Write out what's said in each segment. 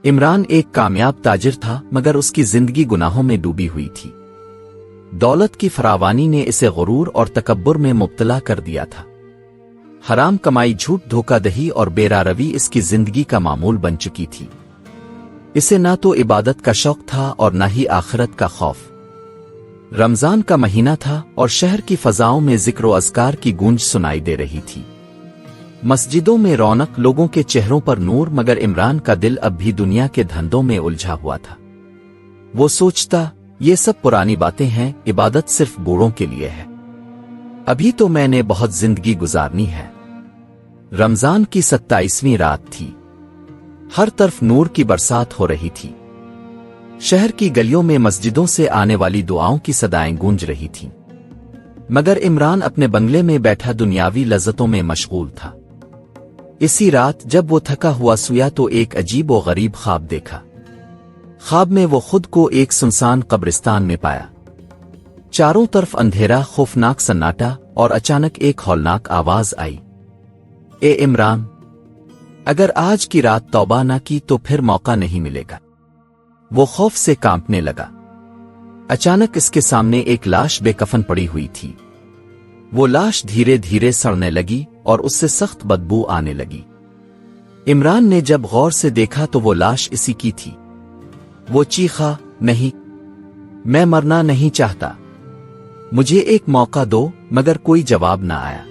इमरान एक कामयाब ताजिर था, मगर उसकी जिंदगी गुनाहों में डूबी हुई थी। दौलत की फरावानी ने इसे गुरूर और तकब्बुर में मुब्तला कर दिया था। हराम कमाई, झूठ, धोखाधड़ी और बेरारवी इसकी जिंदगी का मामूल बन चुकी थी। इसे ना तो इबादत का शौक था और ना ही आखिरत का खौफ। रमजान का महीना था और शहर की फजाओं में जिक्र व अज़कार की गूंज सुनाई दे रही थी। मस्जिदों में रौनक, लोगों के चेहरों पर नूर, मगर इमरान का दिल अब भी दुनिया के धंधों में उलझा हुआ था। वो सोचता, ये सब पुरानी बातें हैं, इबादत सिर्फ बूढ़ों के लिए है। अभी तो मैंने बहुत जिंदगी गुजारनी है। रमजान की 27वीं रात थी। हर तरफ नूर की बरसात हो रही थी। शहर की गलियों में मस्जिदों से आने वाली दुआओं की सदाएं गूंज रही थीं। मगर इमरान अपने बंगले में बैठा दुनियावी लज्जतों में मशगूल था। इसी रात जब वो थका हुआ सोया तो एक अजीब व गरीब ख्वाब देखा। ख्वाब में वो खुद को एक सुनसान कब्रिस्तान में पाया। चारों तरफ अंधेरा, खौफनाक सन्नाटा, और अचानक एक हौलनाक आवाज आई, ए इमरान, अगर आज की रात तौबा ना की तो फिर मौका नहीं मिलेगा। वो खौफ से कांपने लगा। अचानक इसके सामने एक लाश बेकफन पड़ी हुई थी। वो लाश धीरे धीरे सड़ने लगी और उससे सख्त बदबू आने लगी। इमरान ने जब गौर से देखा तो वो लाश इसी की थी। वो चीखा, नहीं, मैं मरना नहीं चाहता, मुझे एक मौका दो। मगर कोई जवाब ना आया।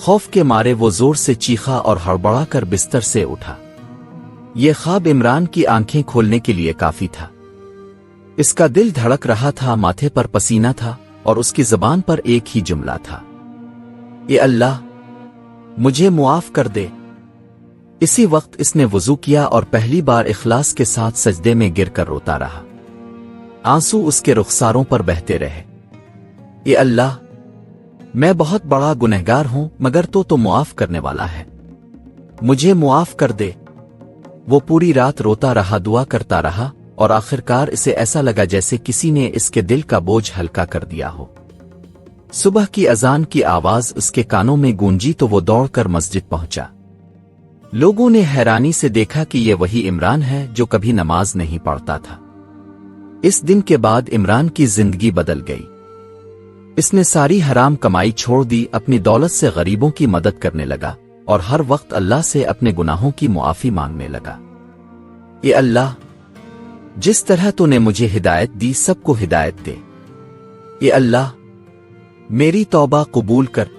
खौफ के मारे वो जोर से चीखा और हड़बड़ा कर बिस्तर से उठा। ये ख्वाब इमरान की आंखें खोलने के लिए काफी था। इसका दिल धड़क रहा था, माथे पर पसीना था और उसकी ज़बान पर एक ही जुमला था, ए अल्लाह, मुझे मुआफ कर दे। इसी वक्त इसने वुजू किया और पहली बार इखलास के साथ सजदे में गिरकर रोता रहा। आंसू उसके रुखसारों पर बहते रहे। ए अल्लाह, मैं बहुत बड़ा गुनहगार हूं, मगर तो मुआफ करने वाला है, मुझे मुआफ कर दे। वो पूरी रात रोता रहा, दुआ करता रहा और आखिरकार इसे ऐसा लगा जैसे किसी ने इसके दिल का बोझ हल्का कर दिया हो। सुबह की अजान की आवाज उसके कानों में गूंजी तो वो दौड़कर मस्जिद पहुंचा। लोगों ने हैरानी से देखा कि ये वही इमरान है जो कभी नमाज नहीं पढ़ता था। इस दिन के बाद इमरान की जिंदगी बदल गई। इसने सारी हराम कमाई छोड़ दी, अपनी दौलत से गरीबों की मदद करने लगा और हर वक्त अल्लाह से अपने गुनाहों की मुआफी मांगने लगा। ये अल्लाह, जिस तरह तूने मुझे हिदायत दी, सबको हिदायत दे। ये अल्लाह, मेरी तौबा कबूल कर।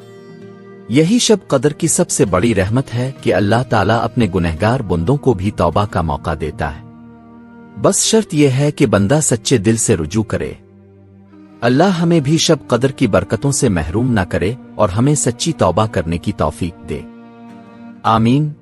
यही शब कदर की सबसे बड़ी रहमत है कि अल्लाह ताला अपने गुनहगार बंदों को भी तौबा का मौका देता है। बस शर्त यह है कि बंदा सच्चे दिल से रुजू करे। अल्लाह हमें भी शब कदर की बरकतों से महरूम न करे और हमें सच्ची तौबा करने की तौफीक दे। आमीन।